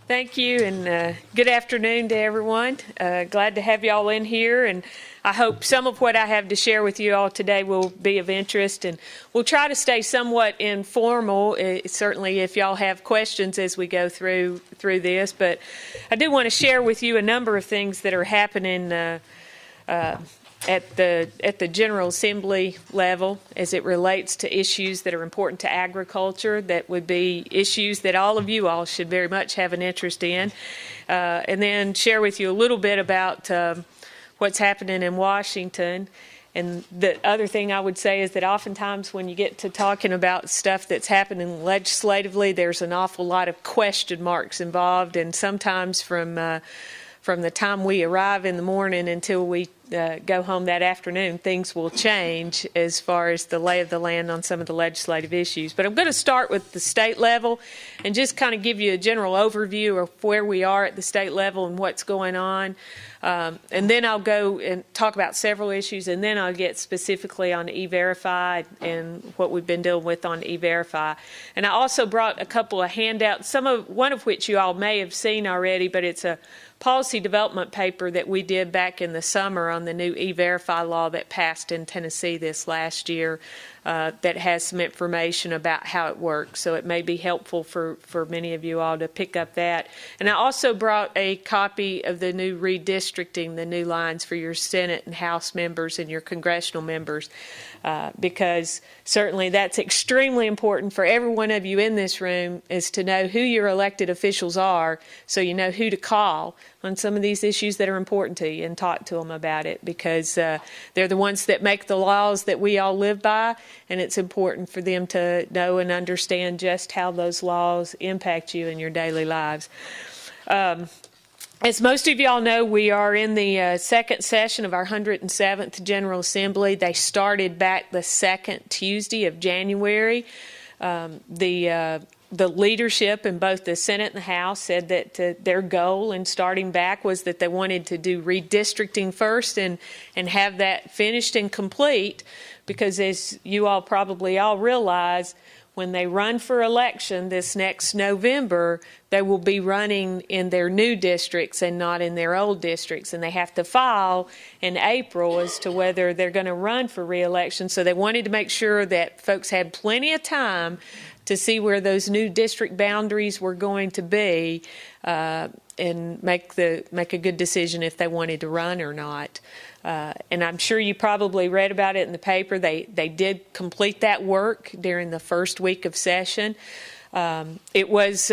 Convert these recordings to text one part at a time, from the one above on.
Thank you, and good afternoon to everyone. Glad to have you all in here, and I hope some of what I have to share with you all today will be of interest, and we'll try to stay somewhat informal, certainly if y'all have questions as we go through this, but I do want to share with you a number of things that are happening at the General Assembly level as it relates to issues that are important to agriculture, that would be issues that all of you all should very much have an interest in, and then share with you a little bit about what's happening in Washington. And the other thing I would say is that oftentimes when you get to talking about stuff that's happening legislatively, there's an awful lot of question marks involved, and sometimes from the time we arrive in the morning until we go home that afternoon, things will change as far as the lay of the land on some of the legislative issues. But I'm going to start with the state level and just kind of give you a general overview of where we are at the state level and what's going on. And then I'll go and talk about several issues, and then I'll get specifically on E-Verify and what we've been dealing with on E-Verify. And I also brought a couple of handouts, one of which you all may have seen already, but it's a policy development paper that we did back in the summer on the new E-Verify law that passed in Tennessee this last year that has some information about how it works. So it may be helpful for many of you all to pick up that. And I also brought a copy of the new redistricting, the new lines for your Senate and House members and your congressional members, because certainly that's extremely important for every one of you in this room, is to know who your elected officials are so you know who to call on some of these issues that are important to you and talk to them about it, because they're the ones that make the laws that we all live by, and it's important for them to know and understand just how those laws impact you in your daily lives. As most of you all know, we are in the second session of our 107th General Assembly. They started back the second Tuesday of January. The leadership in both the Senate and the House said that their goal in starting back was that they wanted to do redistricting first and have that finished and complete, because as you all probably all realize, when they run for election this next November, they will be running in their new districts and not in their old districts, and they have to file in April as to whether they're going to run for re-election. So they wanted to make sure that folks had plenty of time to see where those new district boundaries were going to be and make a good decision if they wanted to run or not. And I'm sure you probably read about it in the paper. They did complete that work during the first week of session. It was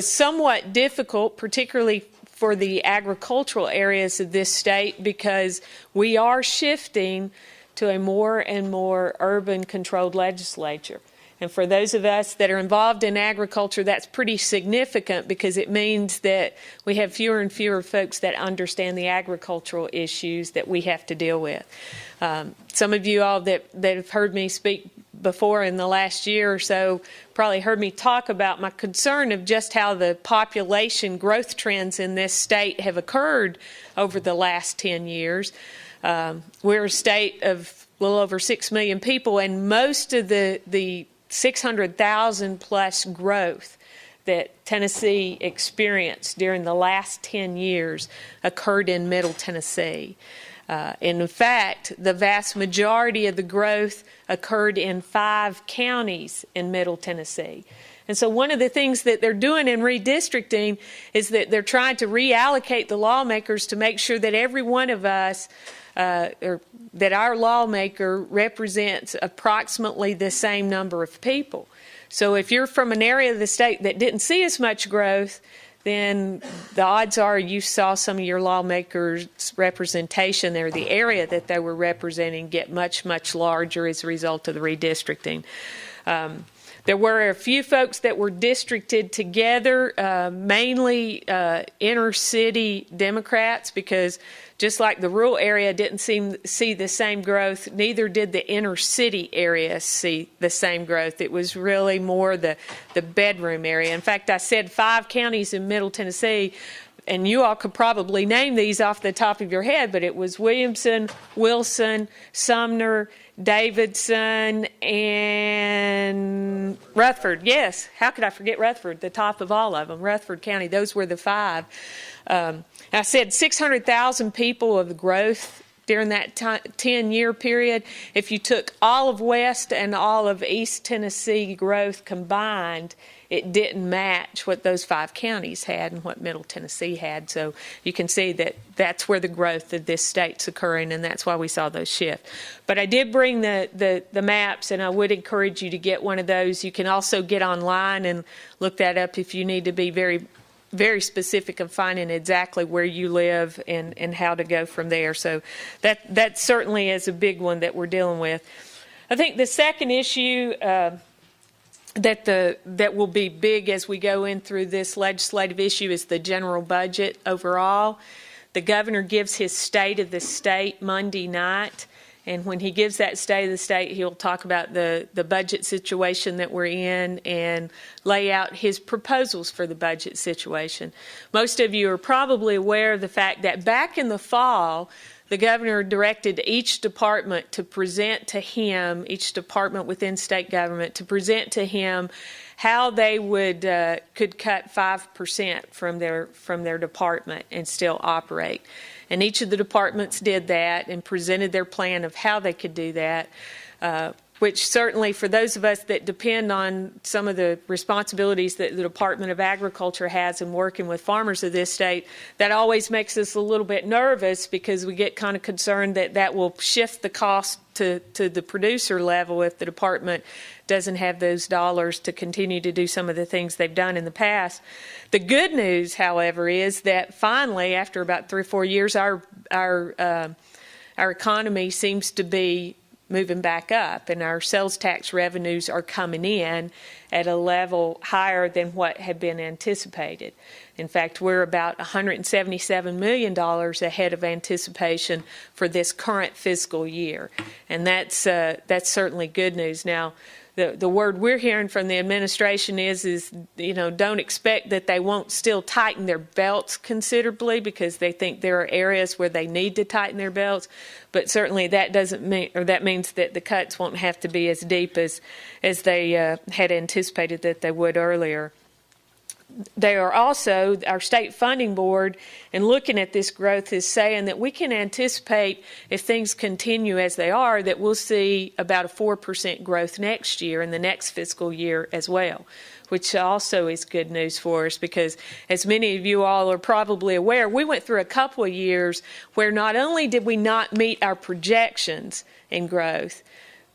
somewhat difficult, particularly for the agricultural areas of this state, because we are shifting to a more and more urban controlled legislature. And for those of us that are involved in agriculture, that's pretty significant, because it means that we have fewer and fewer folks that understand the agricultural issues that we have to deal with. Some of you all that have heard me speak before in the last year or so probably heard me talk about my concern of just how the population growth trends in this state have occurred over the last 10 years. We're a state of a little over 6 million people, and most of the 600,000 plus growth that Tennessee experienced during the last 10 years occurred in Middle Tennessee. In fact, the vast majority of the growth occurred in 5 counties in Middle Tennessee. And so one of the things that they're doing in redistricting is that they're trying to reallocate the lawmakers to make sure that every one of us or that our lawmaker represents approximately the same number of people. So if you're from an area of the state that didn't see as much growth, then the odds are you saw some of your lawmakers' representation there, the area that they were representing, get much, much larger as a result of the redistricting. There were a few folks that were districted together, mainly inner city Democrats, because just like the rural area didn't see the same growth, neither did the inner city area see the same growth. It was really more the bedroom area. In fact, I said 5 counties in Middle Tennessee, and you all could probably name these off the top of your head, but it was Williamson, Wilson, Sumner, Davidson, and Rutherford. Yes, how could I forget Rutherford, the top of all of them, Rutherford County. Those were the five. I said 600,000 people of growth during that 10-year period. If you took all of West and all of East Tennessee growth combined, it didn't match what those five counties had and what Middle Tennessee had. So you can see that that's where the growth of this state's occurring, and that's why we saw those shift. But I did bring the maps, and I would encourage you to get one of those. You can also get online and look that up if you need to be very, very specific of finding exactly where you live and how to go from there. So that certainly is a big one that we're dealing with. I think the second issue that will be big as we go in through this legislative issue is the general budget overall. The governor gives his state of the state Monday night, and when he gives that state of the state, he'll talk about the budget situation that we're in and lay out his proposals for the budget situation. Most of you are probably aware of the fact that back in the fall, the governor directed each department to present to him, each department within state government, to present to him how they could cut 5% from their department and still operate. And each of the departments did that and presented their plan of how they could do that, which certainly for those of us that depend on some of the responsibilities that the Department of Agriculture has in working with farmers of this state, that always makes us a little bit nervous because we get kind of concerned that will shift the cost to the producer level if the department doesn't have those dollars to continue to do some of the things they've done in the past. The good news, however, is that finally, after about 3 or 4 years, our economy seems to be moving back up, and our sales tax revenues are coming in at a level higher than what had been anticipated. In fact, we're about $177 million ahead of anticipation for this current fiscal year, and that's certainly good news. Now, the word we're hearing from the administration is don't expect that they won't still tighten their belts considerably because they think there are areas where they need to tighten their belts, but certainly that doesn't mean, or that means that the cuts won't have to be as deep as they had anticipated that they would earlier. They are also, our state funding board, in looking at this growth, is saying that we can anticipate, if things continue as they are, that we'll see about a 4% growth next year, in the next fiscal year as well, which also is good news for us because, as many of you all are probably aware, we went through a couple of years where not only did we not meet our projections in growth,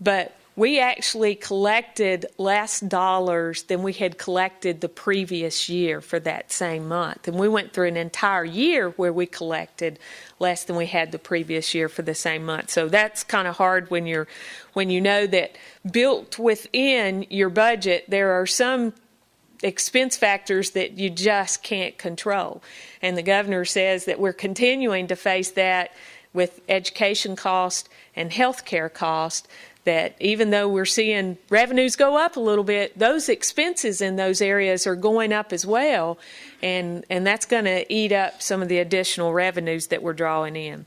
but we actually collected less dollars than we had collected the previous year for that same month. And we went through an entire year where we collected less than we had the previous year for the same month. So that's kind of hard when you know that built within your budget, there are some expense factors that you just can't control. And the governor says that we're continuing to face that with education cost and health care cost, that even though we're seeing revenues go up a little bit, those expenses in those areas are going up as well, and that's going to eat up some of the additional revenues that we're drawing in.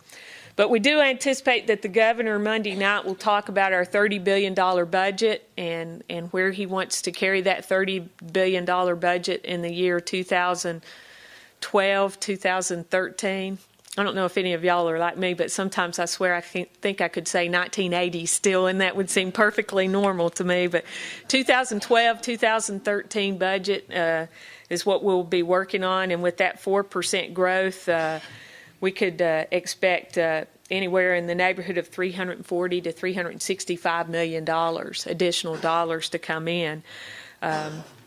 But we do anticipate that the governor Monday night will talk about our $30 billion budget and where he wants to carry that $30 billion budget in the year 2012, 2013. I don't know if any of y'all are like me, but sometimes I swear I think I could say 1980 still, and that would seem perfectly normal to me. But 2012, 2013 budget is what we'll be working on, and with that 4% growth, we could expect anywhere in the neighborhood of $340 to $365 million additional dollars to come in.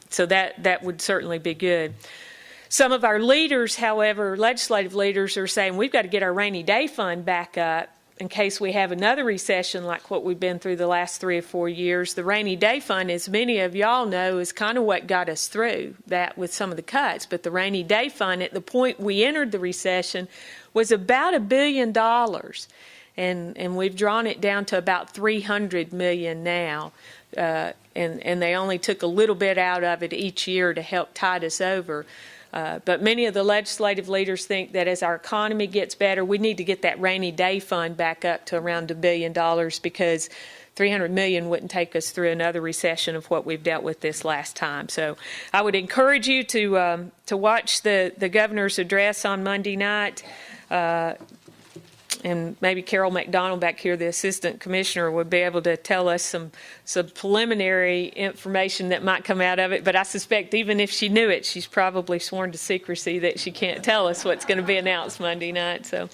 So that would certainly be good. Some of our leaders, however, legislative leaders, are saying we've got to get our rainy day fund back up in case we have another recession like what we've been through the last 3 or 4 years. The rainy day fund, as many of y'all know, is kind of what got us through that with some of the cuts. But the rainy day fund, at the point we entered the recession, was about $1 billion. And we've drawn it down to about $300 million now. And they only took a little bit out of it each year to help tide us over. But many of the legislative leaders think that as our economy gets better, we need to get that rainy day fund back up to around $1 billion, because $300 million wouldn't take us through another recession of what we've dealt with this last time. So I would encourage you to watch the governor's address on Monday night. And maybe Carol McDonald back here, the assistant commissioner, would be able to tell us some preliminary information that might come out of it. But I suspect even if she knew it, she's probably sworn to secrecy that she can't tell us what's going to be announced Monday night. So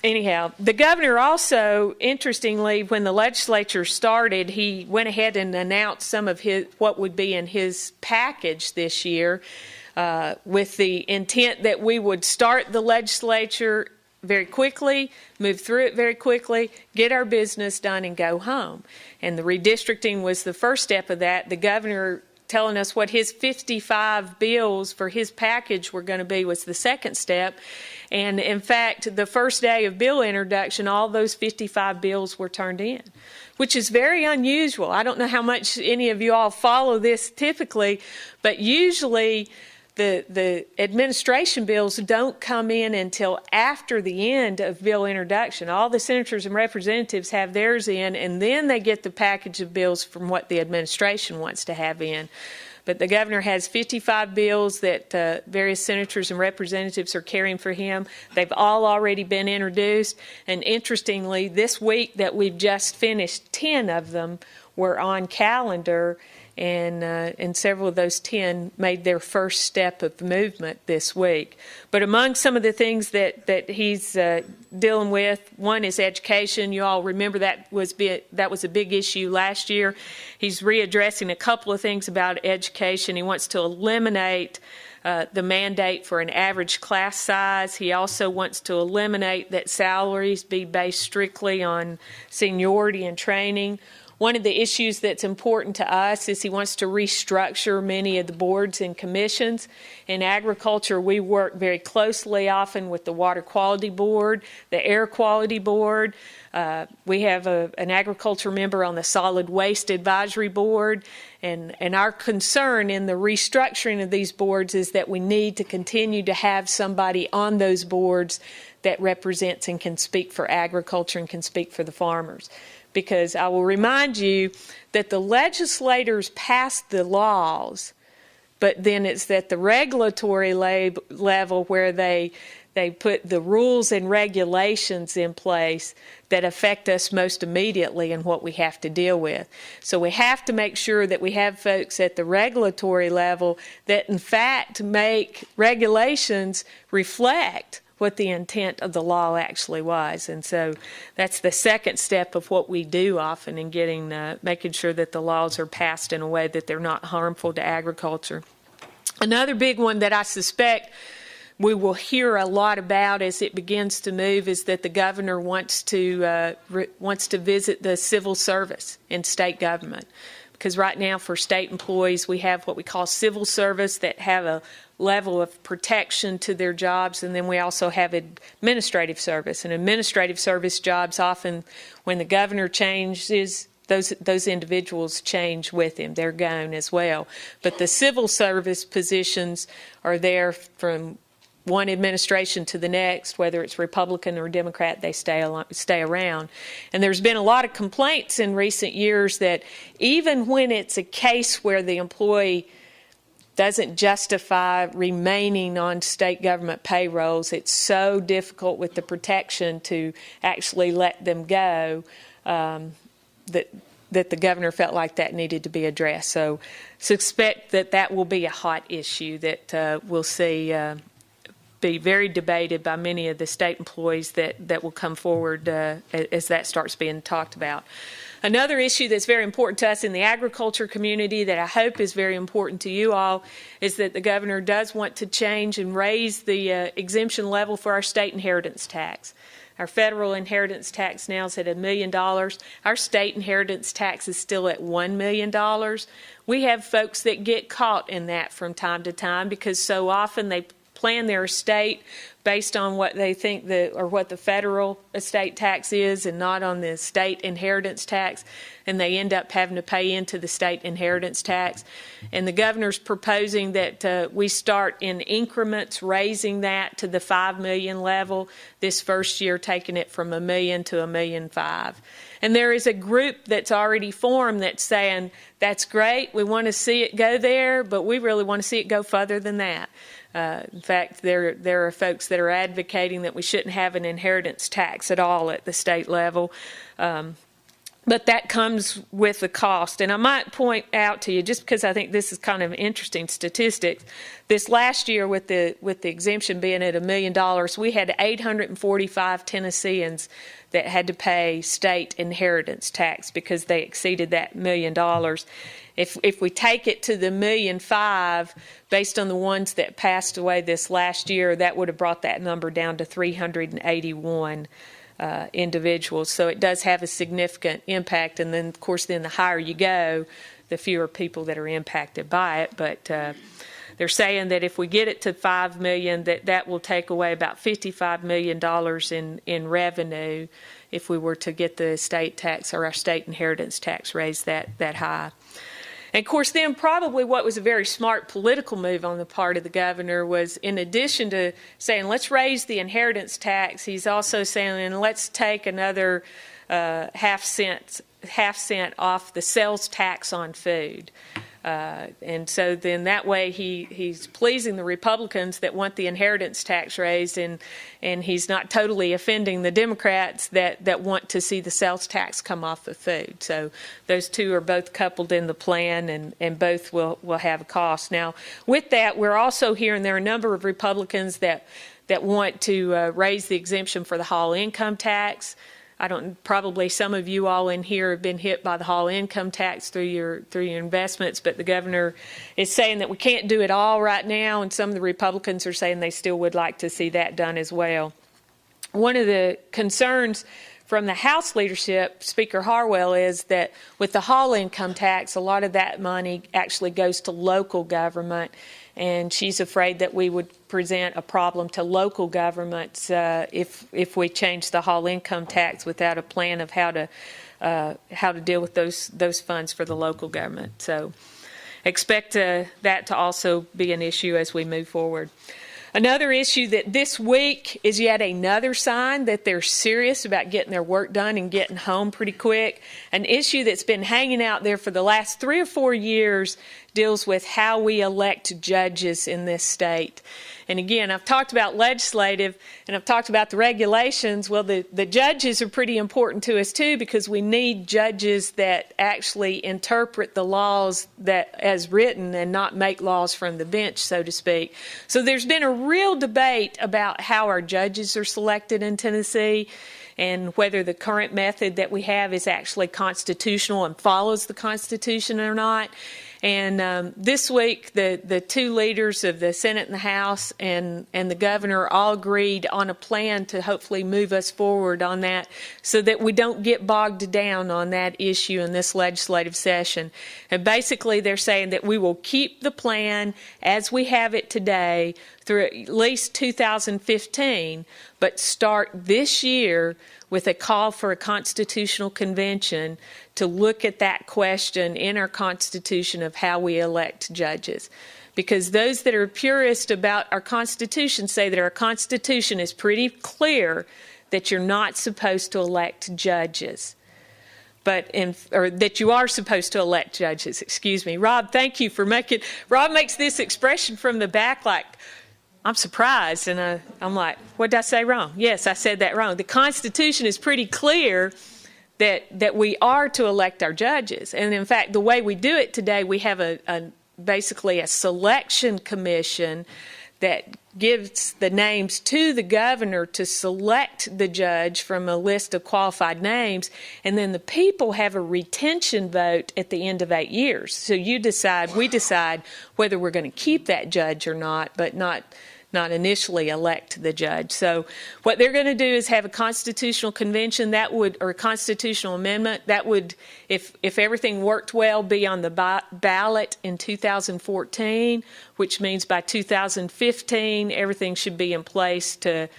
anyhow, the governor also, interestingly, when the legislature started, he went ahead and announced some of what would be in his package this year, with the intent that we would start the legislature very quickly, move through it very quickly, get our business done, and go home. And the redistricting was the first step of that. The governor telling us what his 55 bills for his package were going to be was the second step. And in fact, the first day of bill introduction, all those 55 bills were turned in, which is very unusual. I don't know how much any of you all follow this typically, but usually the administration bills don't come in until after the end of bill introduction. All the senators and representatives have theirs in, and then they get the package of bills from what the administration wants to have in. But the governor has 55 bills that various senators and representatives are carrying for him. They've all already been introduced. And interestingly, this week that we've just finished, 10 of them were on calendar, and several of those 10 made their first step of movement this week. But among some of the things that he's dealing with, one is education. You all remember that was a big issue last year. He's readdressing a couple of things about education. He wants to eliminate the mandate for an average class size. He also wants to eliminate that salaries be based strictly on seniority and training. One of the issues that's important to us is he wants to restructure many of the boards and commissions. In agriculture, we work very closely often with the Water Quality Board, the Air Quality Board. We have an agriculture member on the Solid Waste Advisory Board. And our concern in the restructuring of these boards is that we need to continue to have somebody on those boards that represents and can speak for agriculture and can speak for the farmers. Because I will remind you that the legislators passed the laws, but then it's at the regulatory level where they put the rules and regulations in place that affect us most immediately and what we have to deal with. So we have to make sure that we have folks at the regulatory level that in fact make regulations reflect what the intent of the law actually was. And so that's the second step of what we do often in making sure that the laws are passed in a way that they're not harmful to agriculture. Another big one that I suspect we will hear a lot about as it begins to move is that the governor wants to visit the civil service in state government. Because right now for state employees, we have what we call civil service that have a level of protection to their jobs, and then we also have administrative service. And administrative service jobs often, when the governor changes, those individuals change with him. They're gone as well. But the civil service positions are there from one administration to the next, whether it's Republican or Democrat, they stay around. And there's been a lot of complaints in recent years that even when it's a case where the employee doesn't justify remaining on state government payrolls, it's so difficult with the protection to actually let them go that the governor felt like that needed to be addressed. So suspect that will be a hot issue that we'll see be very debated by many of the state employees that will come forward as that starts being talked about. Another issue that's very important to us in the agriculture community that I hope is very important to you all is that the governor does want to change and raise the exemption level for our state inheritance tax. Our federal inheritance tax now is at $1 million. Our state inheritance tax is still at $1 million. We have folks that get caught in that from time to time because so often they plan their estate based on what they think or what the federal estate tax is and not on the state inheritance tax, and they end up having to pay into the state inheritance tax. And the governor's proposing that we start in increments raising that to the $5 million level this first year, taking it from $1 million to $1.5 million. And there is a group that's already formed that's saying, that's great, we want to see it go there, but we really want to see it go further than that. In fact, there are folks that are advocating that we shouldn't have an inheritance tax at all at the state level. But that comes with a cost. And I might point out to you, just because I think this is kind of interesting statistics, this last year with the exemption being at $1 million, we had 845 Tennesseans that had to pay state inheritance tax because they exceeded that $1 million. If we take it to the $1.5 million, based on the ones that passed away this last year, that would have brought that number down to 381 individuals. So it does have a significant impact. And then, of course, then the higher you go, the fewer people that are impacted by it. But they're saying that if we get it to $5 million, that will take away about $55 million in revenue if we were to get the estate tax or our state inheritance tax raised that high. And, of course, then probably what was a very smart political move on the part of the governor was, in addition to saying, let's raise the inheritance tax, he's also saying, and let's take another half cent off the sales tax on food. And so then that way he's pleasing the Republicans that want the inheritance tax raised, and he's not totally offending the Democrats that want to see the sales tax come off the food. So those two are both coupled in the plan, and both will have a cost. Now, with that, we're also hearing there are a number of Republicans that want to raise the exemption for the Hall income tax. Probably some of you all in here have been hit by the Hall income tax through your investments, but the governor is saying that we can't do it all right now, and some of the Republicans are saying they still would like to see that done as well. One of the concerns from the House leadership, Speaker Harwell, is that with the Hall income tax, a lot of that money actually goes to local government, and she's afraid that we would present a problem to local governments if we change the Hall income tax without a plan of how to deal with those funds for the local government. So expect that to also be an issue as we move forward. Another issue that this week is yet another sign that they're serious about getting their work done and getting home pretty quick. An issue that's been hanging out there for the last 3 or 4 years deals with how we elect judges in this state. And again, I've talked about legislative and I've talked about the regulations. Well, the judges are pretty important to us too, because we need judges that actually interpret the laws that as written and not make laws from the bench, so to speak. So there's been a real debate about how our judges are selected in Tennessee and whether the current method that we have is actually constitutional and follows the Constitution or not. And this week, the two leaders of the Senate and the House and the governor all agreed on a plan to hopefully move us forward on that so that we don't get bogged down on that issue in this legislative session. And basically, they're saying that we will keep the plan as we have it today through at least 2015, but start this year with a call for a constitutional convention to look at that question in our Constitution of how we elect judges. Because those that are purist about our Constitution say that our Constitution is pretty clear that you're not supposed to elect judges. Or that you are supposed to elect judges, excuse me. Rob, thank you for Rob makes this expression from the back like, I'm surprised, and I'm like, what did I say wrong? Yes, I said that wrong. The Constitution is pretty clear that we are to elect our judges. And in fact, the way we do it today, we have basically a selection commission that gives the names to the governor to select the judge from a list of qualified names, and then the people have a retention vote at the end of 8 years. So we decide whether we're going to keep that judge or not, but not not initially elect the judge. So what they're going to do is have a constitutional convention or a constitutional amendment that would, if everything worked well, be on the ballot in 2014, which means by 2015 everything should be in place to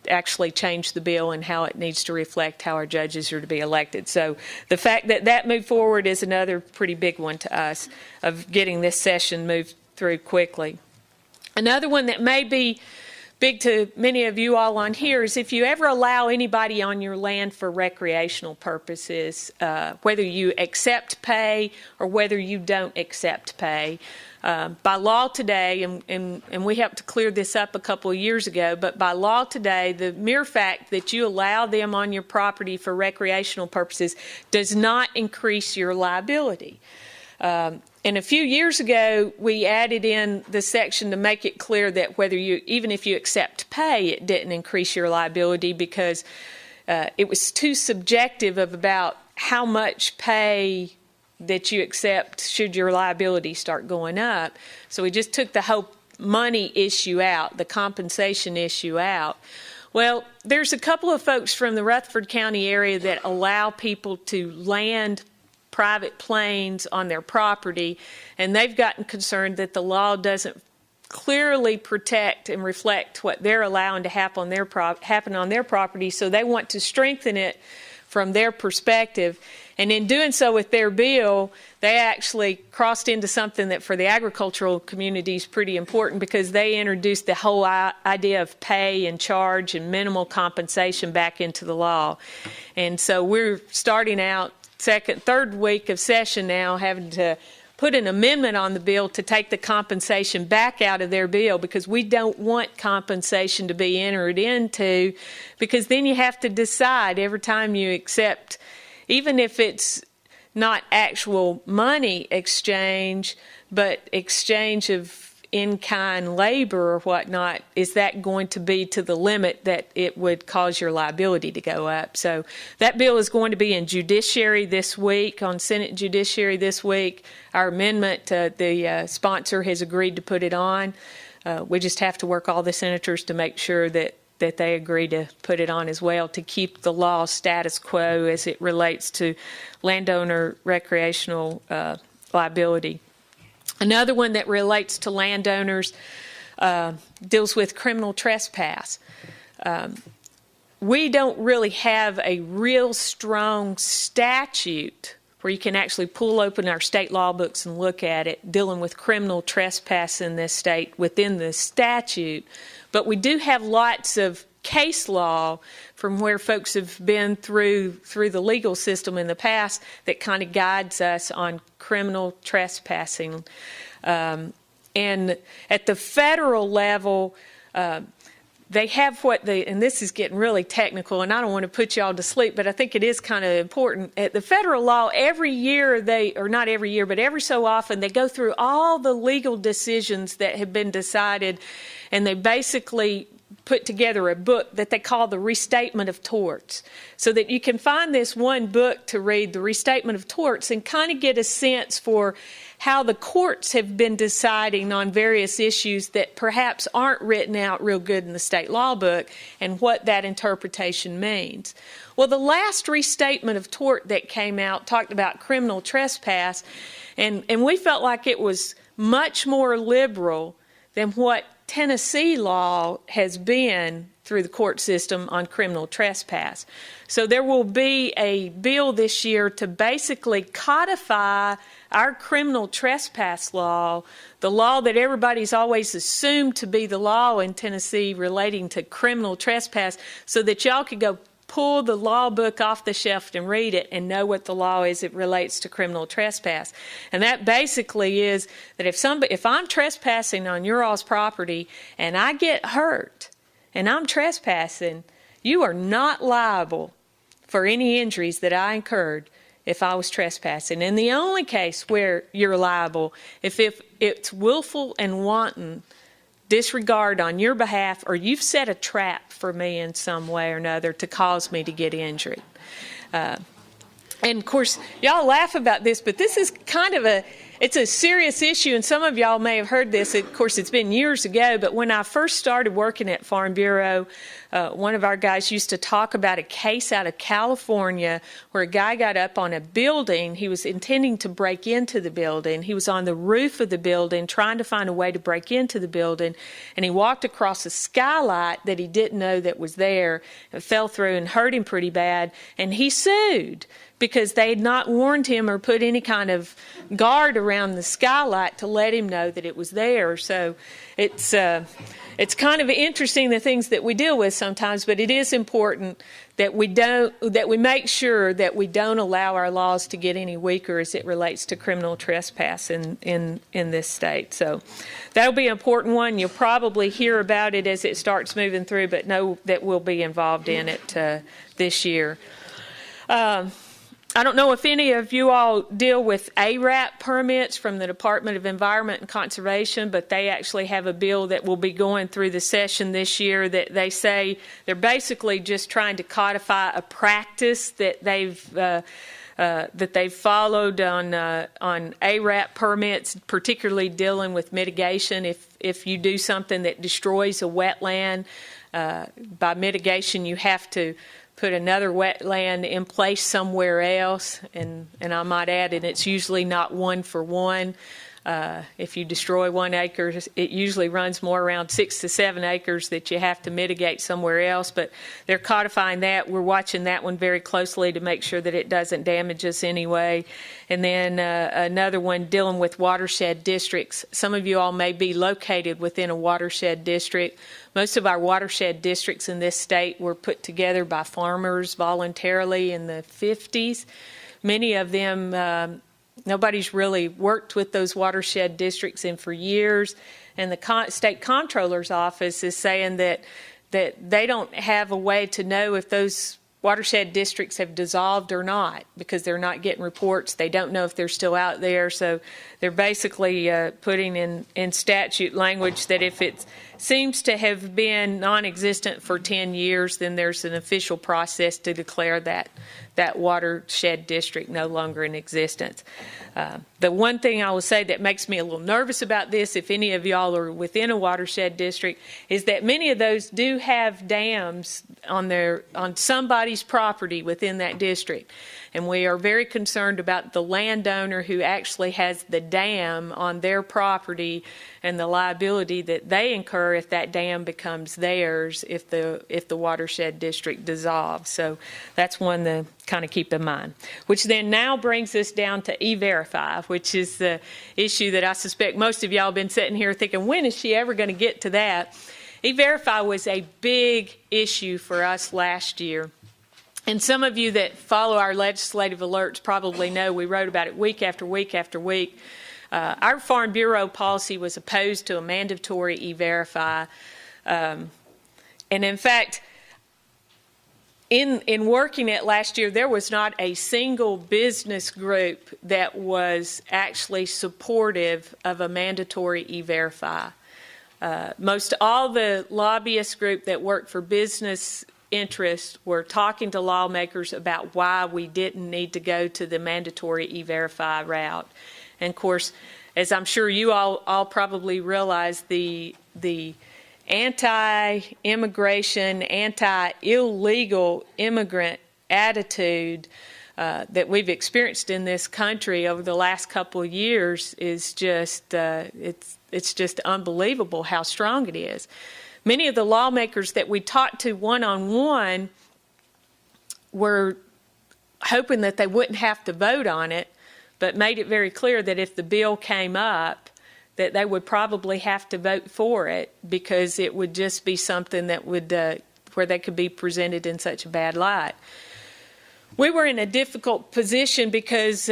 actually change the bill and how it needs to reflect how our judges are to be elected. So the fact that moved forward is another pretty big one to us of getting this session moved through quickly. Another one that may be big to many of you all on here is if you ever allow anybody on your land for recreational purposes, whether you accept pay or whether you don't accept pay. By law today, and we helped to clear this up a couple of years ago, but by law today, the mere fact that you allow them on your property for recreational purposes does not increase your liability. And a few years ago, we added in the section to make it clear that even if you accept pay, it didn't increase your liability because it was too subjective about how much pay that you accept should your liability start going up. So we just took the whole money issue out, the compensation issue out. Well, there's a couple of folks from the Rutherford County area that allow people to land private planes on their property, and they've gotten concerned that the law doesn't clearly protect and reflect what they're allowing to happen on their property, so they want to strengthen it from their perspective. And in doing so with their bill, they actually crossed into something that for the agricultural community is pretty important thbecause they introduced the whole idea of pay and charge and minimal compensation back into the law. And so we're starting out third week of session now having to put an amendment on the bill to take the compensation back out of their bill because we don't want compensation to be entered into, because then you have to decide every time you accept, even if it's not actual money exchange, but exchange of in-kind labor or whatnot, is that going to be to the limit that it would cause your liability to go up? So that bill is going to be in Judiciary this week, on Senate Judiciary this week. Our amendment, the sponsor has agreed to put it on. We just have to work all the senators to make sure that they agree to put it on as well to keep the law status quo as it relates to landowner recreational liability. Another one that relates to landowners deals with criminal trespass. We don't really have a real strong statute where you can actually pull open our state law books and look at it dealing with criminal trespass in this state within the statute. But we do have lots of case law from where folks have been through the legal system in the past that kind of guides us on criminal trespassing. And at the federal level, they have and this is getting really technical, and I don't want to put you all to sleep, but I think it is kind of important. At the federal law, every year not every year, but every so often, they go through all the legal decisions that have been decided, and they basically put together a book that they call the Restatement of Torts, so that you can find this one book to read, the Restatement of Torts, and kind of get a sense for how the courts have been deciding on various issues that perhaps aren't written out real good in the state law book and what that interpretation means. Well, the last Restatement of Tort that came out talked about criminal trespass, and we felt like it was much more liberal than what Tennessee law has been through the court system on criminal trespass. So there will be a bill this year to basically codify our criminal trespass law, the law that everybody's always assumed to be the law in Tennessee relating to criminal trespass, so that y'all could go pull the law book off the shelf and read it and know what the law is it relates to criminal trespass. And that basically is that if I'm trespassing on your all's property and I get hurt and I'm trespassing, you are not liable for any injuries that I incurred if I was trespassing. And the only case where you're liable if it's willful and wanton disregard on your behalf, or you've set a trap for me in some way or another to cause me to get injured. And of course, y'all laugh about this, but this is kind of it's a serious issue, and some of y'all may have heard this. Of course, it's been years ago, but when I first started working at Farm Bureau, one of our guys used to talk about a case out of California where a guy got up on a building. He was intending to break into the building. He was on the roof of the building trying to find a way to break into the building, and he walked across a skylight that he didn't know that was there. It fell through and hurt him pretty bad, and he sued because they had not warned him or put any kind of guard around the skylight to let him know that it was there. So it's kind of interesting, the things that we deal with sometimes, but it is important that we make sure that we don't allow our laws to get any weaker as it relates to criminal trespass in this state. So that'll be an important one. You'll probably hear about it as it starts moving through, but know that we'll be involved in it this year. I don't know if any of you all deal with ARAP permits from the Department of Environment and Conservation, but they actually have a bill that will be going through the session this year that they say they're basically just trying to codify a practice that they've followed on ARAP permits, particularly dealing with mitigation. If you do something that destroys a wetland, by mitigation you have to put another wetland in place somewhere else, and I might add, and it's usually not one for one. If you destroy 1 acre, it usually runs more around 6 to 7 acres that you have to mitigate somewhere else, but they're codifying that. We're watching that one very closely to make sure that it doesn't damage us anyway. And then another one dealing with watershed districts. Some of you all may be located within a watershed district. Most of our watershed districts in this state were put together by farmers voluntarily in the 50s. Many of them, nobody's really worked with those watershed districts in for years. And the state comptroller's office is saying that they don't have a way to know if those watershed districts have dissolved or not because they're not getting reports. They don't know if they're still out there. So they're basically putting in statute language that if it seems to have been non-existent for 10 years, then there's an official process to declare that watershed district no longer in existence. The one thing I will say that makes me a little nervous about this, if any of y'all are within a watershed district, is that many of those do have dams on somebody's property within that district. And we are very concerned about the landowner who actually has the dam on their property and the liability that they incur if that dam becomes theirs if the watershed district dissolves. So that's one to kind of keep in mind. Which then now brings us down to E-Verify, which is the issue that I suspect most of y'all have been sitting here thinking, when is she ever going to get to that? E-Verify was a big issue for us last year. And some of you that follow our legislative alerts probably know we wrote about it week after week after week. Our Farm Bureau policy was opposed to a mandatory E-Verify. And in fact, in working it last year, there was not a single business group that was actually supportive of a mandatory E-Verify. Most all the lobbyist group that worked for business interests were talking to lawmakers about why we didn't need to go to the mandatory E-Verify route. And of course, as I'm sure you all probably realize, the anti-immigration, anti-illegal immigrant attitude that we've experienced in this country over the last couple of years is just it's just unbelievable how strong it is. Many of the lawmakers that we talked to one-on-one were hoping that they wouldn't have to vote on it, but made it very clear that if the bill came up, that they would probably have to vote for it because it would just be something that would where they could be presented in such a bad light. We were in a difficult position because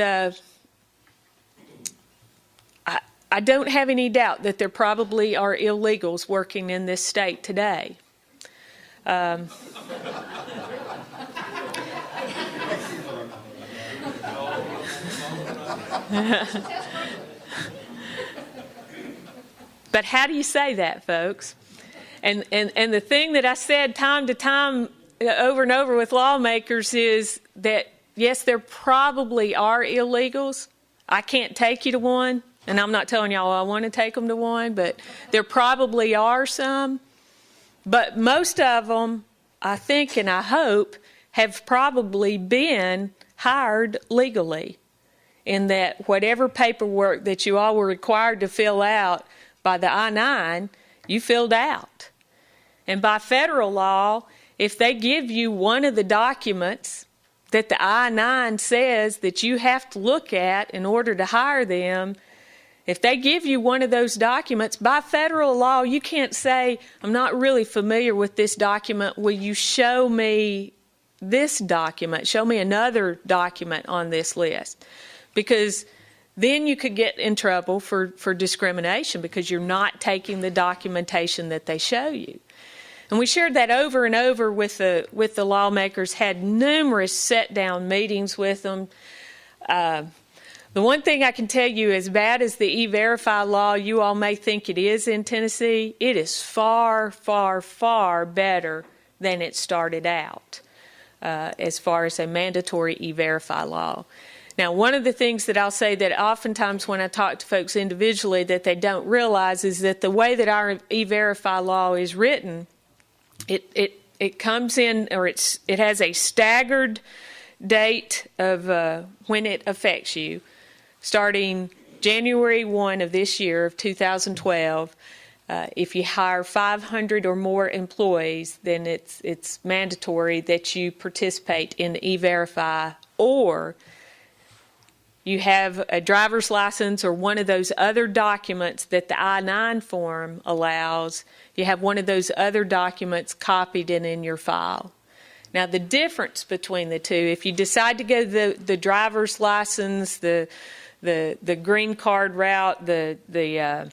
I don't have any doubt that there probably are illegals working in this state today. But how do you say that, folks? And the thing that I said time to time over and over with lawmakers is that, yes, there probably are illegals. I can't take you to one, and I'm not telling y'all I want to take them to one, but there probably are some. But most of them, I think and I hope, have probably been hired legally, in that whatever paperwork that you all were required to fill out by the I-9, you filled out. And by federal law, if they give you one of the documents that the I-9 says that you have to look at in order to hire them, if they give you one of those documents, by federal law, you can't say, I'm not really familiar with this document. Will you show me this document? Show me another document on this list. Because then you could get in trouble for discrimination because you're not taking the documentation that they show you. And we shared that over and over with the lawmakers, had numerous sit-down meetings with them. The one thing I can tell you, as bad as the E-Verify law you all may think it is in Tennessee, it is far, far, far better than it started out as far as a mandatory E-Verify law. Now, one of the things that I'll say that oftentimes when I talk to folks individually that they don't realize is that the way that our E-Verify law is written, it comes in, or it has a staggered date of when it affects you, starting January 1 of this year, of 2012. If you hire 500 or more employees, then it's mandatory that you participate in E-Verify, or you have a driver's license or one of those other documents that the I-9 form allows. You have one of those other documents copied and in your file. Now, the difference between the two, if you decide to go the driver's license, the green card route, the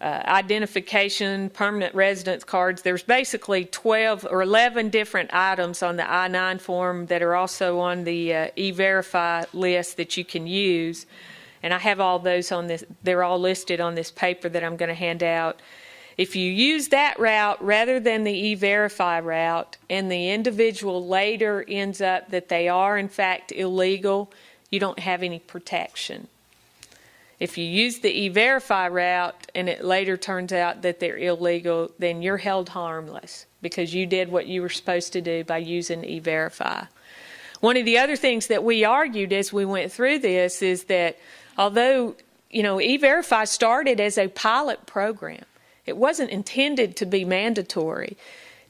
identification, permanent residence cards, there's basically 12 or 11 different items on the I-9 form that are also on the E-Verify list that you can use. And I have all those on this, they're all listed on this paper that I'm going to hand out. If you use that route rather than the E-Verify route, and the individual later ends up that they are in fact illegal, you don't have any protection. If you use the E-Verify route and it later turns out that they're illegal, then you're held harmless because you did what you were supposed to do by using E-Verify. One of the other things that we argued as we went through this is that although, E-Verify started as a pilot program, it wasn't intended to be mandatory.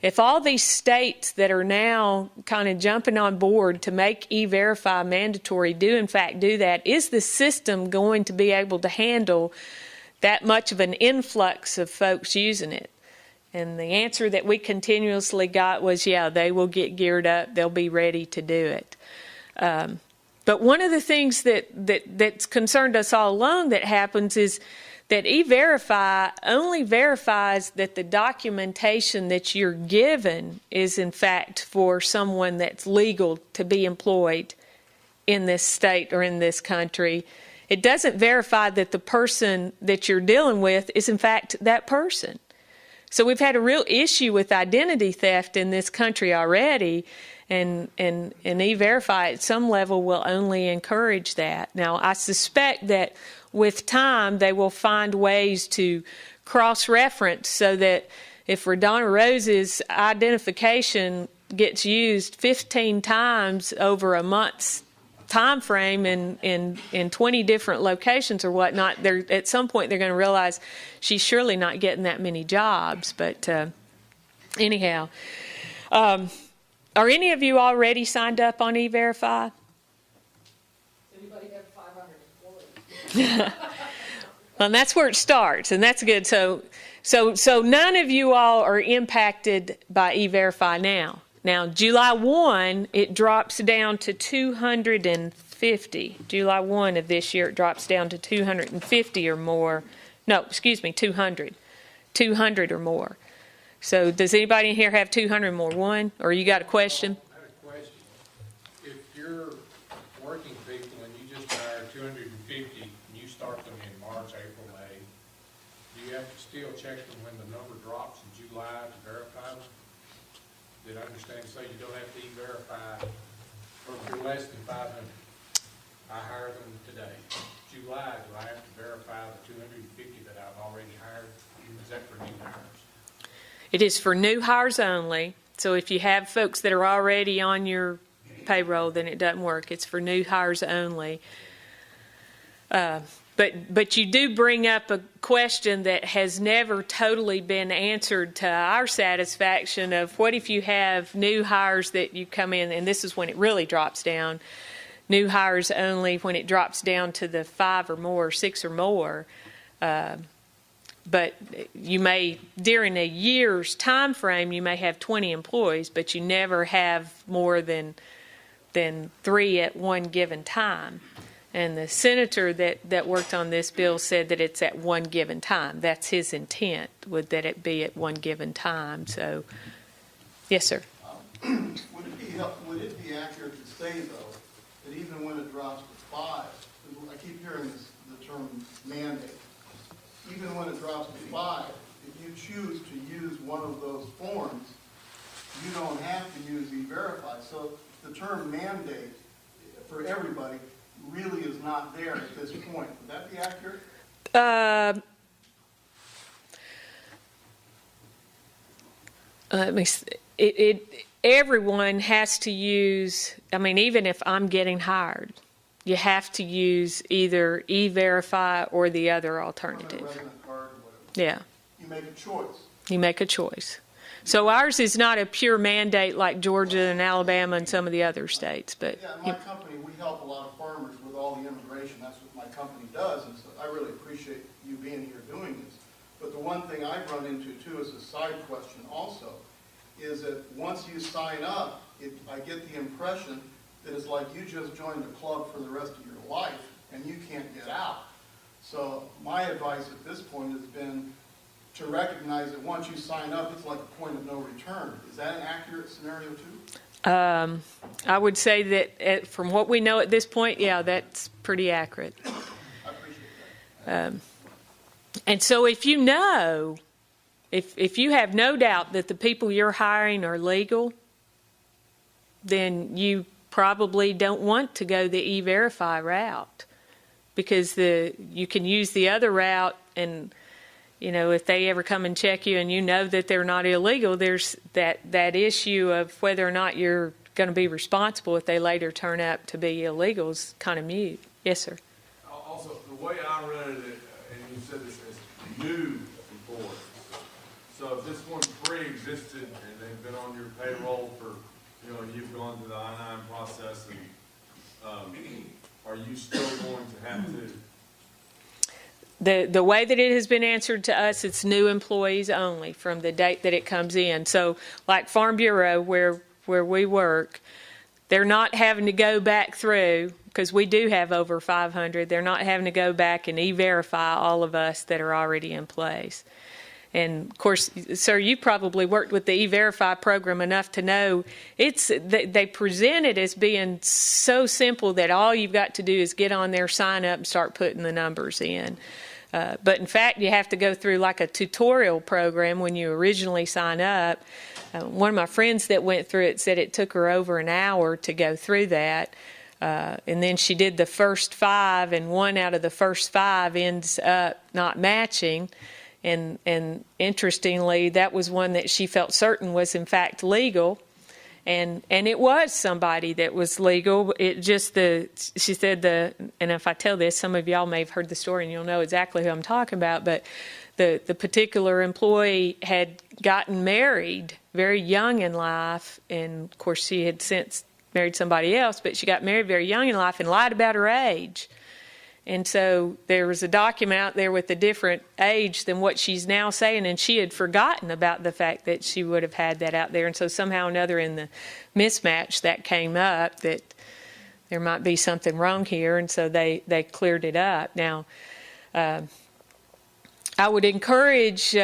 If all these states that are now kind of jumping on board to make E-Verify mandatory do in fact do that, is the system going to be able to handle that much of an influx of folks using it? And the answer that we continuously got was, yeah, they will get geared up. They'll be ready to do it. But one of the things that's concerned us all along that happens is that E-Verify only verifies that the documentation that you're given is in fact for someone that's legal to be employed in this state or in this country. It doesn't verify that the person that you're dealing with is in fact that person. So we've had a real issue with identity theft in this country already, and E-Verify at some level will only encourage that. Now, I suspect that with time, they will find ways to cross-reference so that if Rhedona Rose's identification gets used 15 times over a month's time frame in 20 different locations or whatnot, at some point they're going to realize she's surely not getting that many jobs. But anyhow, are any of you already signed up on E-Verify? Anybody have 500 employees? Well, that's where it starts, and that's good. So none of you all are impacted by E-Verify now. Now, July 1, it drops down to 250. July 1 of this year, it drops down to 250 or more. No, excuse me, 200. 200 or more. So does anybody in here have 200 or more? One? Or you got a question? I have a question. If you're working people and you just hire 250 and you start them in March, April, May, do you have to still check them when the number drops in July to verify them? Did I understand? So you don't have to E-Verify, or if you're less than 500, I hire them today. July, do I have to verify the 250 that I've already hired? Is that for new hires? It is for new hires only. So if you have folks that are already on your payroll, then it doesn't work. It's for new hires only. But you do bring up a question that has never totally been answered to our satisfaction of what if you have new hires that you come in, and this is when it really drops down, new hires only when it drops down to the 5 or more, 6 or more. But you may, during a year's time frame, you may have 20 employees, but you never have more than 3 at one given time. And the senator that worked on this bill said that it's at one given time. That's his intent, would that it be at one given time. So, yes, sir. Would it be accurate to say, though, that even when it drops to 5, I keep hearing the term mandate, even when it drops to 5, if you choose to use one of those forms, you don't have to use E-Verify. So the term mandate for everybody really is not there at this point. Would that be accurate? Let me see. Everyone has to use, I mean, even if I'm getting hired, you have to use either E-Verify or the other alternative. Resident card or whatever. Yeah. You make a choice. You make a choice. So ours is not a pure mandate like Georgia and Alabama and some of the other states. But Yeah, in my company, we help a lot of farmers with all the immigration. That's what my company does, and so I really appreciate you being here doing this. But the one thing I've run into, too, as a side question also, is that once you sign up, I get the impression that it's like you just joined a club for the rest of your life, and you can't get out. So my advice at this point has been to recognize that once you sign up, it's like a point of no return. Is that an accurate scenario, too? I would say that from what we know at this point, yeah, that's pretty accurate. I appreciate that. And so if you know, if you have no doubt that the people you're hiring are legal, then you probably don't want to go the E-Verify route, because you can use the other route, and you know, if they ever come and check you and you know that they're not illegal, there's that issue of whether or not you're going to be responsible if they later turn out to be illegal is kind of mute. Yes, sir. Also, the way I read it, and you said this as new employees. So if this one pre-existed and they've been on your payroll for, you know, you've gone through the I-9 process, and are you still going to have to? The way that it has been answered to us, it's new employees only from the date that it comes in. So like Farm Bureau, where we work, they're not having to go back through, because we do have over 500, they're not having to go back and E-Verify all of us that are already in place. And of course, sir, you probably worked with the E-Verify program enough to know they present it as being so simple that all you've got to do is get on there, sign up, and start putting the numbers in. But in fact, you have to go through like a tutorial program when you originally sign up. One of my friends that went through it said it took her over an hour to go through that. And then she did the first 5, and 1 out of the first 5 ends up not matching. And interestingly, that was one that she felt certain was in fact legal. And it was somebody that was legal. It just she said and if I tell this, some of y'all may have heard the story and you'll know exactly who I'm talking about, but the particular employee had gotten married very young in life, and of course she had since married somebody else, but she got married very young in life and lied about her age. And so there was a document out there with a different age than what she's now saying, and she had forgotten about the fact that she would have had that out there. And so somehow or another in the mismatch that came up that there might be something wrong here, and so they cleared it up. Now, I would encourage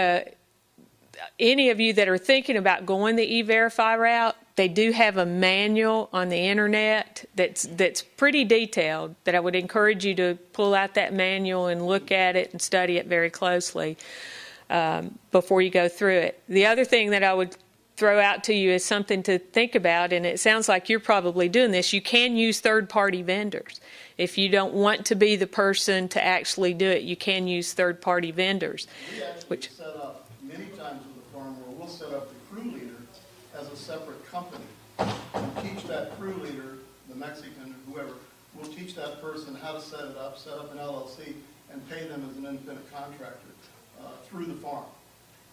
any of you that are thinking about going the E-Verify route, they do have a manual on the internet that's pretty detailed, that I would encourage you to pull out that manual and look at it and study it very closely before you go through it. The other thing that I would throw out to you as something to think about, and it sounds like you're probably doing this. You can use third-party vendors. If you don't want to be the person to actually do it, you can use third-party vendors. We actually set up many times with the farm where we'll set up the crew leader as a separate company. And teach that crew leader, the Mexican or whoever, we'll teach that person how to set up an LLC, and pay them as an independent contractor through the farm.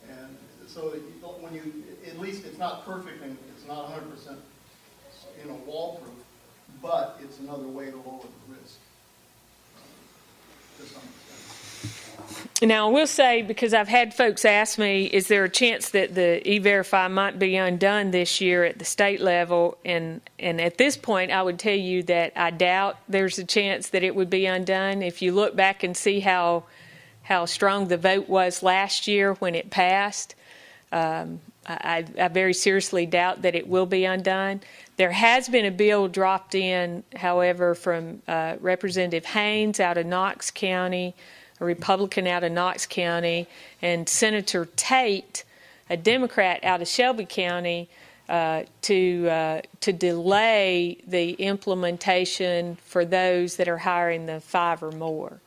And so that you don't, when you, at least it's not perfect and it's not 100%, wall-proof, but it's another way to lower the risk to some extent. Now, I will say, because I've had folks ask me, is there a chance that the E-Verify might be undone this year at the state level? And at this point, I would tell you that I doubt there's a chance that it would be undone. If you look back and see how strong the vote was last year when it passed, I very seriously doubt that it will be undone. There has been a bill dropped in, however, from Representative Haynes out of Knox County, a Republican out of Knox County, and Senator Tate, a Democrat out of Shelby County, to delay the implementation for those that are hiring the 5 or more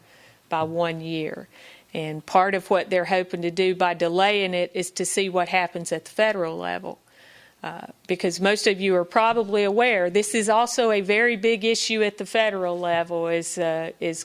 by 1 year. And part of what they're hoping to do by delaying it is to see what happens at the federal level. Because most of you are probably aware, this is also a very big issue at the federal level, is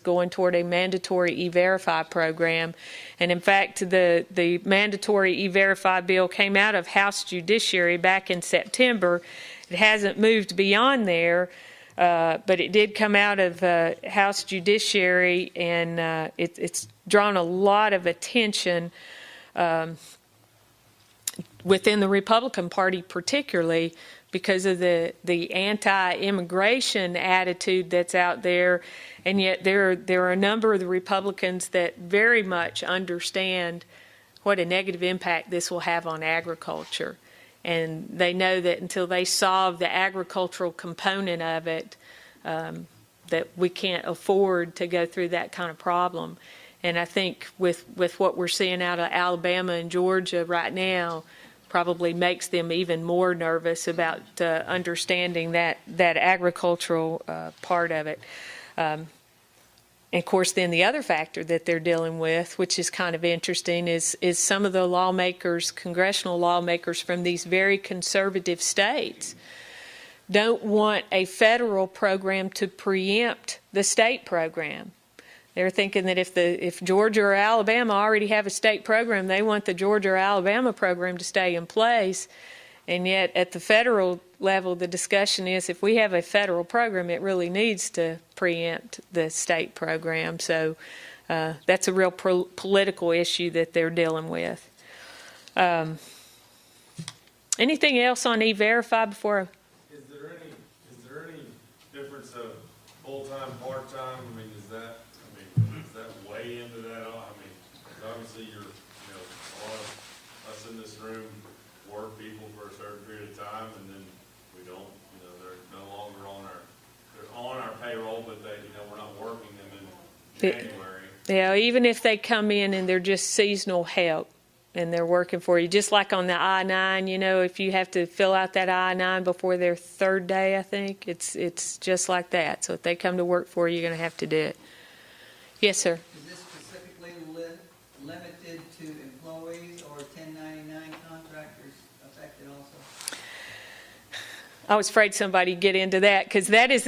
going toward a mandatory E-Verify program. And in fact, the mandatory E-Verify bill came out of House Judiciary back in September. It hasn't moved beyond there, but it did come out of House Judiciary, and it's drawn a lot of attention within the Republican Party, particularly because of the anti-immigration attitude that's out there. And yet there are a number of the Republicans that very much understand what a negative impact this will have on agriculture. And they know that until they solve the agricultural component of it, that we can't afford to go through that kind of problem. And I think with what we're seeing out of Alabama and Georgia right now, probably makes them even more nervous about understanding that agricultural part of it. And of course, then the other factor that they're dealing with, which is kind of interesting, is some of the lawmakers, congressional lawmakers from these very conservative states, don't want a federal program to preempt the state program. They're thinking that if Georgia or Alabama already have a state program, they want the Georgia or Alabama program to stay in place. And yet at the federal level, the discussion is if we have a federal program, it really needs to preempt the state program. So that's a real political issue that they're dealing with. Anything else on E-Verify before? Is there any difference of full-time, part-time? I mean, does that weigh into that? I mean, 'cause obviously a lot of us in this room work people for a certain period of time, and then we don't, they're no longer they're on our payroll, but we're not working them in January. Yeah, even if they come in and they're just seasonal help and they're working for you, just like on the I-9, if you have to fill out that I-9 before their 3rd day, I think, it's just like that. So if they come to work for you, you're going to have to do it. Yes, sir. Is this specifically limited to employees or 1099 contractors affected also? I was afraid somebody'd get into that because that's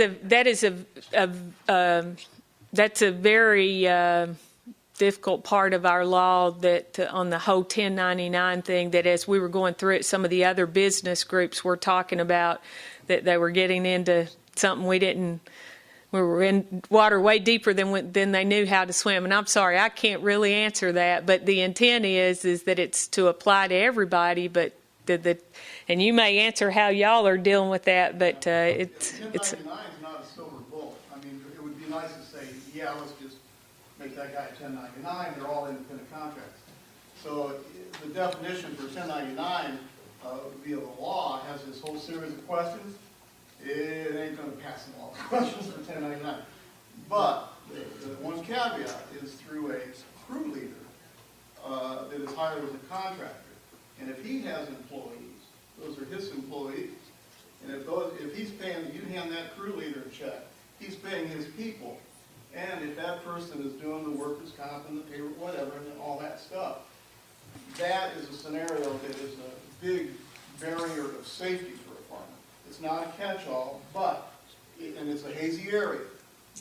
a very difficult part of our law that on the whole 1099 thing, that as we were going through it, some of the other business groups were talking about that they were getting into something we were in water way deeper than they knew how to swim. And I'm sorry, I can't really answer that, but the intent is that it's to apply to everybody, but and you may answer how y'all are dealing with that, but it's 1099 is not a silver bullet. I mean, it would be nice to say, yeah, let's just make that guy a 1099. They're all independent contracts. So the definition for 1099 via the law has this whole series of questions. It ain't going to pass the law questions for 1099. But the one caveat is through a crew leader that is hired as a contractor. And if he has employees, Those are his employees. And if he's paying, you hand that crew leader a check, he's paying his people. And if that person is doing the workers' comp and the payroll, whatever, and all that stuff, that is a scenario that is a big barrier of safety for a farmer. It's not a catch-all, and it's a hazy area,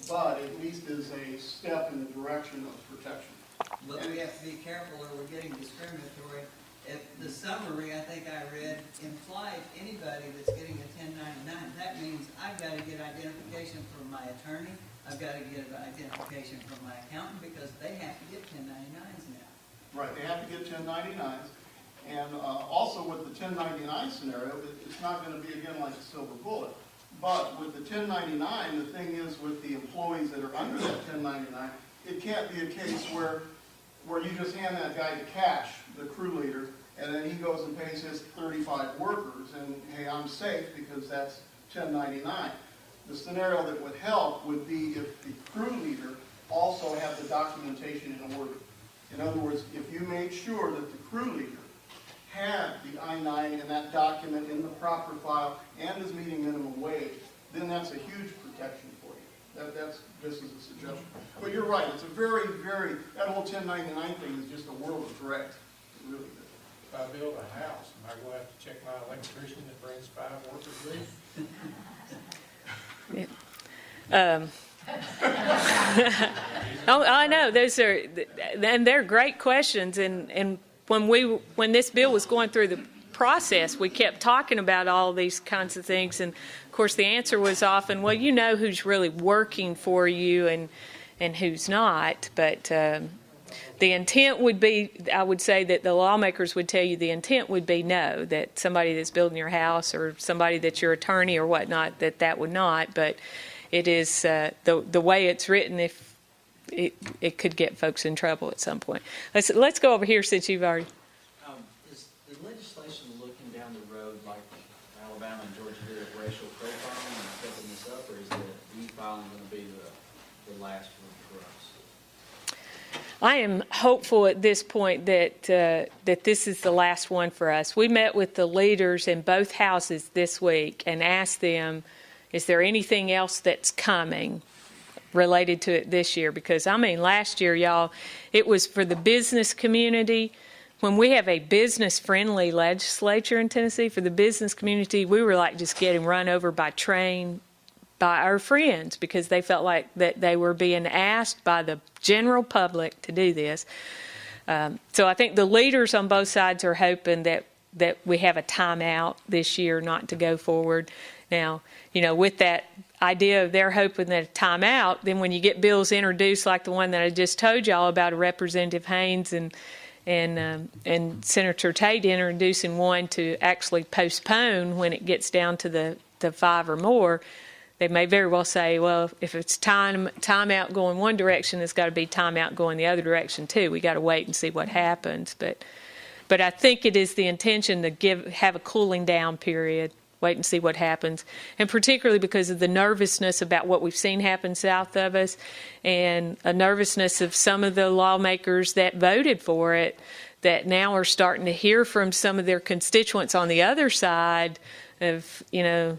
but at least is a step in the direction of protection. But we have to be careful or we're getting discriminatory. If the summary, I think I read, implied anybody that's getting a 1099, that means I've got to get identification from my attorney, I've got to get identification from my accountant, because they have to get 1099s now. Right, they have to get 1099s. And also with the 1099 scenario, it's not going to be, again, like a silver bullet. But with the 1099, the thing is with the employees that are under that 1099, it can't be a case where you just hand that guy the cash, the crew leader, and then he goes and pays his 35 workers, and hey, I'm safe because that's 1099. The scenario that would help would be if the crew leader also had the documentation in order. In other words, if you made sure that the crew leader had the I-9 and that document in the proper file and is meeting minimum wage, then that's a huge protection for you. That's just as a suggestion. But you're right, it's a very, that whole 1099 thing is just a world of gray. It really is. If I build a house, am I going to have to check my electrician that brings 5 workers in? Oh, I know those are, and they're great questions. And when this bill was going through the process, we kept talking about all these kinds of things. And of course, the answer was often, well, you know who's really working for you and who's not. But the intent would be, I would say that the lawmakers would tell you the intent would be no, that somebody that's building your house or somebody that's your attorney or whatnot, that would not. But it is the way it's written, if it could get folks in trouble at some point. Let's go over here since you've already. Is the legislation looking down the road like Alabama and Georgia did at racial profiling and stepping this up, or is the e-filing going to be the last one for us? I am hopeful at this point that this is the last one for us. We met with the leaders in both houses this week and asked them, is there anything else that's coming related to it this year? Because, I mean, last year, y'all, it was for the business community. When we have a business-friendly legislature in Tennessee, for the business community, we were like just getting run over by our friends because they felt like that they were being asked by the general public to do this. So I think the leaders on both sides are hoping that we have a timeout this year not to go forward. Now, with that idea of they're hoping that a timeout, then when you get bills introduced like the one that I just told y'all about, Representative Haynes and Senator Tate introducing one to actually postpone when it gets down to the 5 or more, they may very well say, well, if it's timeout going one direction, it's got to be timeout going the other direction too. We got to wait and see what happens. But I think it is the intention to have a cooling down period. Wait and see what happens, and particularly because of the nervousness about what we've seen happen south of us and a nervousness of some of the lawmakers that voted for it that now are starting to hear from some of their constituents on the other side of,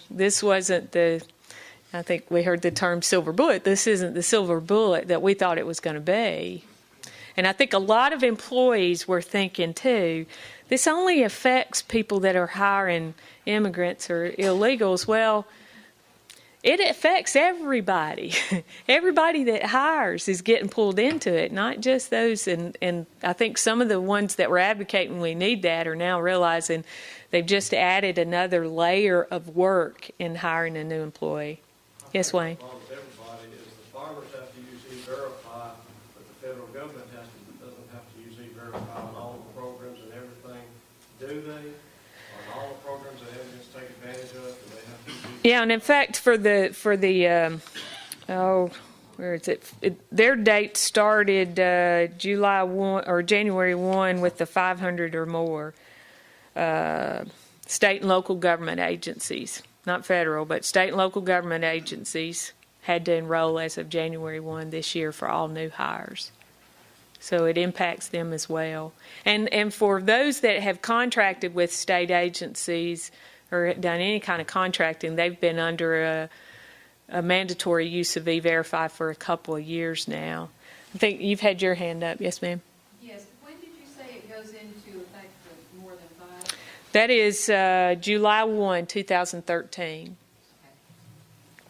this wasn't I think we heard the term silver bullet. This isn't the silver bullet that we thought it was going to be. And I think a lot of employees were thinking, too, this only affects people that are hiring immigrants or illegals. Well, it affects everybody. Everybody that hires is getting pulled into it, not just those. And I think some of the ones that were advocating we need that are now realizing they've just added another layer of work in hiring a new employee. Yes, Wayne? As long as everybody is, the farmers have to use E-Verify, but the federal government doesn't have to use E-Verify on all the programs and everything, do they? On all the programs that they just take advantage of, do they have to use Yeah, and in fact, for the where is it? Their date started July 1 or January 1 with the 500 or more state and local government agencies. Not federal, but state and local government agencies had to enroll as of January 1 this year for all new hires. So it impacts them as well. And for those that have contracted with state agencies or done any kind of contracting, they've been under a mandatory use of E-Verify for a couple of years now. I think you've had your hand up. Yes, ma'am? Yes, when did you say it goes into effect for more than 5? That is July 1, 2013.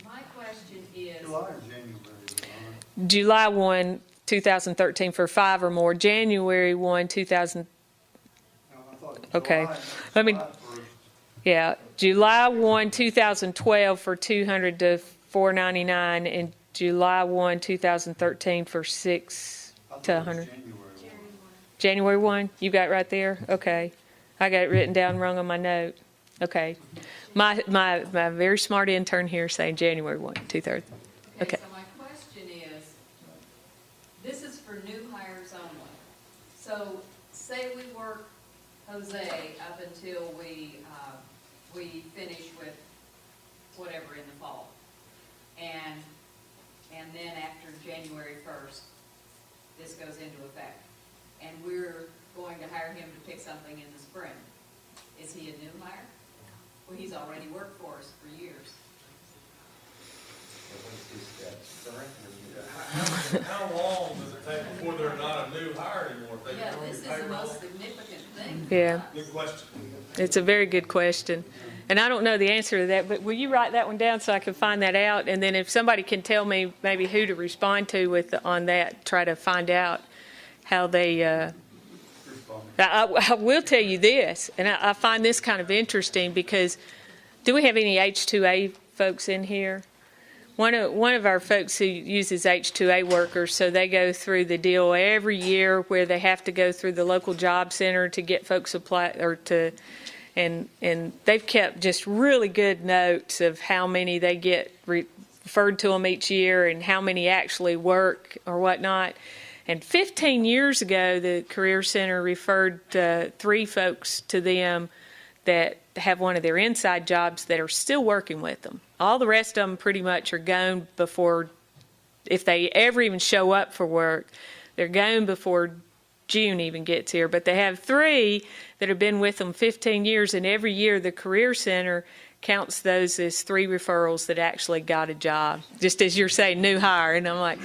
My question is, July or January? July 1, 2013 for 5 or more. January 1, 2000. Okay. Let me. Yeah, July 1, 2012 for 200 to 499, and July 1, 2013 for 6 to 100. January 1, you got it right there? Okay. I got it written down wrong on my note. Okay. My very smart intern here saying January 1, 2/3. Okay. so my question is, this is for new hires only. So say we work Jose up until we finish with whatever in the fall. And then after January 1st, this goes into effect. And we're going to hire him to pick something in the spring. Is he a new hire? Well, he's already worked for us for years. How long does it take before they're not a new hire anymore? If they Yeah, can only this is pay the roll? most significant thing. Yeah. Good question. It's a very good question. And I don't know the answer to that, but will you write that one down so I can find that out? And then if somebody can tell me maybe who to respond to on that, try to find out how they. I will tell you this, and I find this kind of interesting because do we have any H-2A folks in here? One of our folks who uses H-2A workers, so they go through the deal every year where they have to go through the local job center to get folks apply or to. And they've kept just really good notes of how many they get referred to them each year and how many actually work or whatnot. And 15 years ago, the Career Center referred 3 folks to them that have one of their inside jobs that are still working with them. All the rest of them pretty much are gone before, if they ever even show up for work, they're gone before June even gets here. But they have 3 that have been with them 15 years, and every year the Career Center counts those as 3 referrals that actually got a job, just as you're saying, new hire. And I'm like,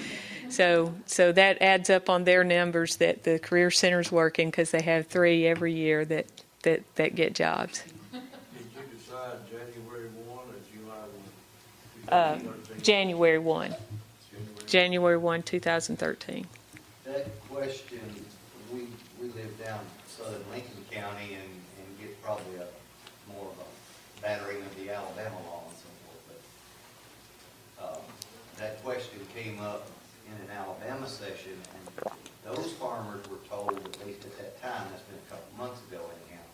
so that adds up on their numbers that the Career Center's working because they have 3 every year that get jobs. Did you decide January 1 or July 1? January 1. January 1, 2013. That question, we live down southern Lincoln County and get probably more of a battering of the Alabama law and so forth. But that question came up in an Alabama session, and those farmers were told, at least at that time, that's been a couple months ago anyhow,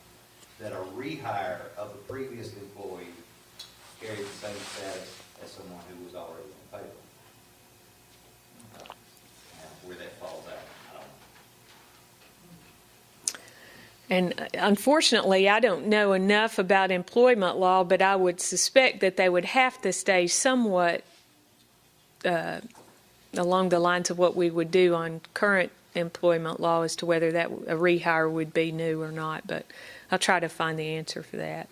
that a rehire of a previous employee carried the same status as someone who was already on payroll. Now, where that falls out, I don't know. And unfortunately, I don't know enough about employment law, but I would suspect that they would have to stay somewhat along the lines of what we would do on current employment law as to whether that a rehire would be new or not. But I'll try to find the answer for that.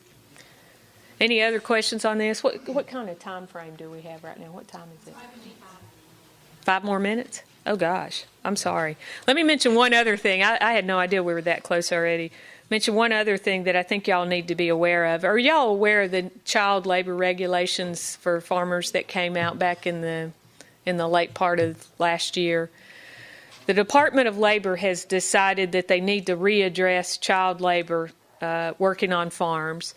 Any other questions on this? What kind of time frame do we have right now? What time is it? 5 more minutes? Oh, gosh. I'm sorry. Let me mention one other thing. I had no idea we were that close already. Mention one other thing that I think y'all need to be aware of. Are y'all aware of the child labor regulations for farmers that came out back in the late part of last year? The Department of Labor has decided that they need to readdress child labor working on farms.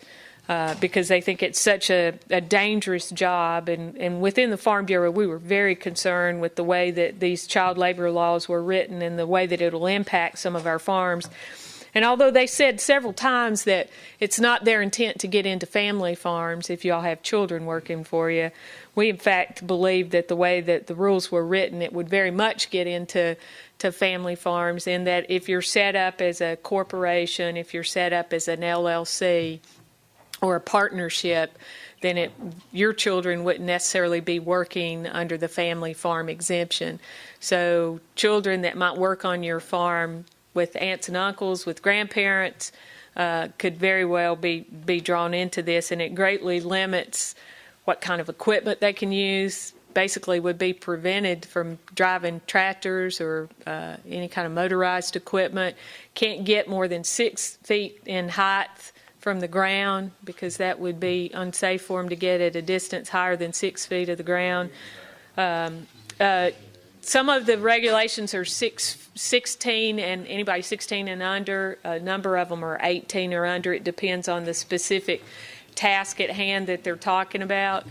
Because they think it's such a dangerous job. And within the Farm Bureau, we were very concerned with the way that these child labor laws were written and the way that it will impact some of our farms. And although they said several times that it's not their intent to get into family farms if y'all have children working for you, we in fact believe that the way that the rules were written, it would very much get into family farms, in that if you're set up as a corporation, if you're set up as an LLC, or a partnership, then your children wouldn't necessarily be working under the family farm exemption. So children that might work on your farm with aunts and uncles, with grandparents, could very well be drawn into this, and it greatly limits what kind of equipment they can use. Basically would be prevented from driving tractors or any kind of motorized equipment. Can't get more than 6 feet in height from the ground, because that would be unsafe for them to get at a distance higher than 6 feet of the ground. Some of the regulations are 16, and anybody 16 and under. A number of them are 18 or under. It depends on the specific task at hand that they're talking about.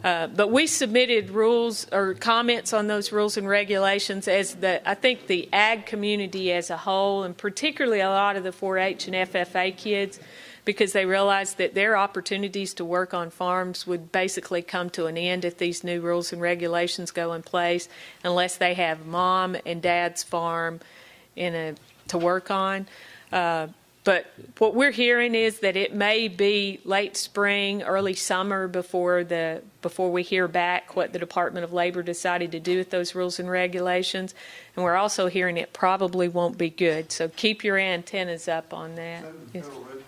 But we submitted rules or comments on those rules and regulations as I think the ag community as a whole, and particularly a lot of the 4-H and FFA kids, because they realized that their opportunities to work on farms would basically come to an end if these new rules and regulations go in place, unless they have mom and dad's farm to work on. But what we're hearing is that it may be late spring, early summer before we hear back what the Department of Labor decided to do with those rules and regulations. And we're also hearing it probably won't be good. So keep your antennas up on that. Is that in the Federal Register?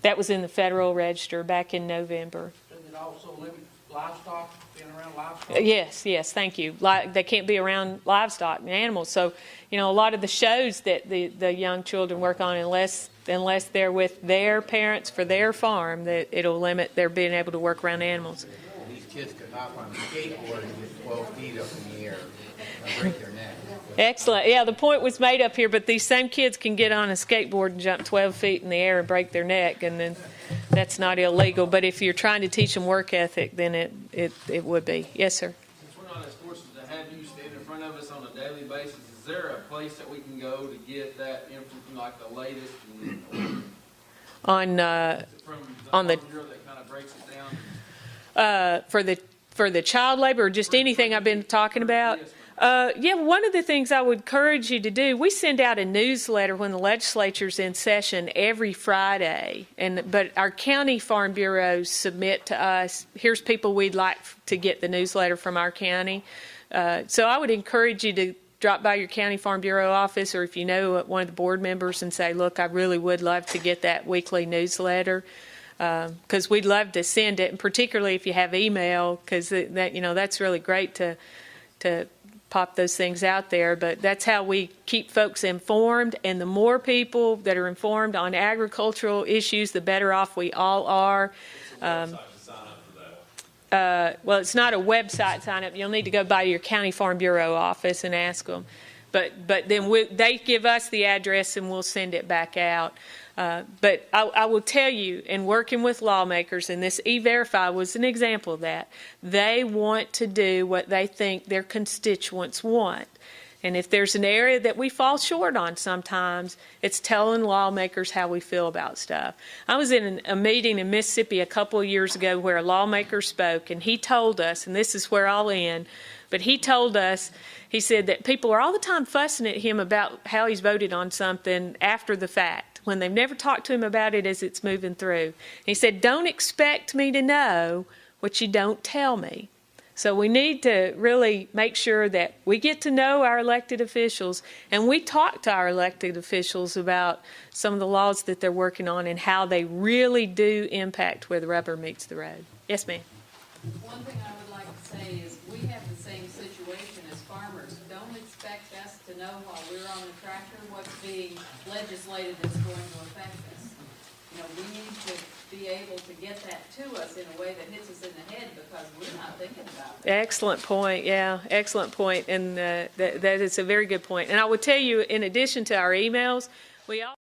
That was in the Federal Register back in November. Doesn't it also limit livestock, being around livestock? Yes, thank you. They can't be around livestock and animals. So, a lot of the shows that the young children work on, unless they're with their parents for their farm, that it'll limit their being able to work around animals. These kids could hop on a skateboard and get 12 feet up in the air and break their neck. Excellent. Yeah, the point was made up here, but these same kids can get on a skateboard and jump 12 feet in the air and break their neck, and then that's not illegal. But if you're trying to teach them work ethic, then it would be. Yes, sir. Since we're not as fortunate to have you stand in front of us on a daily basis, is there a place that we can go to get that information, like the latest On the bureau that kind of breaks it down? for the child labor, or just anything I've been talking about? Yeah, one of the things I would encourage you to do, we send out a newsletter when the legislature's in session every Friday, but our county farm bureaus submit to us, here's people we'd like to get the newsletter from our county. So I would encourage you to drop by your county farm bureau office, or if you know one of the board members, and say, look, I really would love to get that weekly newsletter. Because we'd love to send it, and particularly if you have email, because that's really great to pop those things out there. But that's how we keep folks informed, and the more people that are informed on agricultural issues, the better off we all are. Well, it's not a website sign up. You'll need to go by your county farm bureau office and ask them. But then they give us the address and we'll send it back out. But I will tell you, in working with lawmakers, and this E-Verify was an example of that, they want to do what they think their constituents want. And if there's an area that we fall short on sometimes, it's telling lawmakers how we feel about stuff. I was in a meeting in Mississippi a couple of years ago where a lawmaker spoke, and he told us, and this is where I'll end, but he told us, he said that people are all the time fussing at him about how he's voted on something after the fact, when they've never talked to him about it as it's moving through. And he said, don't expect me to know what you don't tell me. So we need to really make sure that we get to know our elected officials, and we talk to our elected officials about some of the laws that they're working on and how they really do impact where the rubber meets the road. Yes, ma'am. One thing I would like to say is we have the same situation as farmers. Don't expect us to know while we're on the tractor what's being legislated that's going to affect us. We need to be able to get that to us in a way that hits us in the head, because we're not thinking about it. Excellent point. Yeah, excellent point. And that is a very good point. And I would tell you, in addition to our emails, we all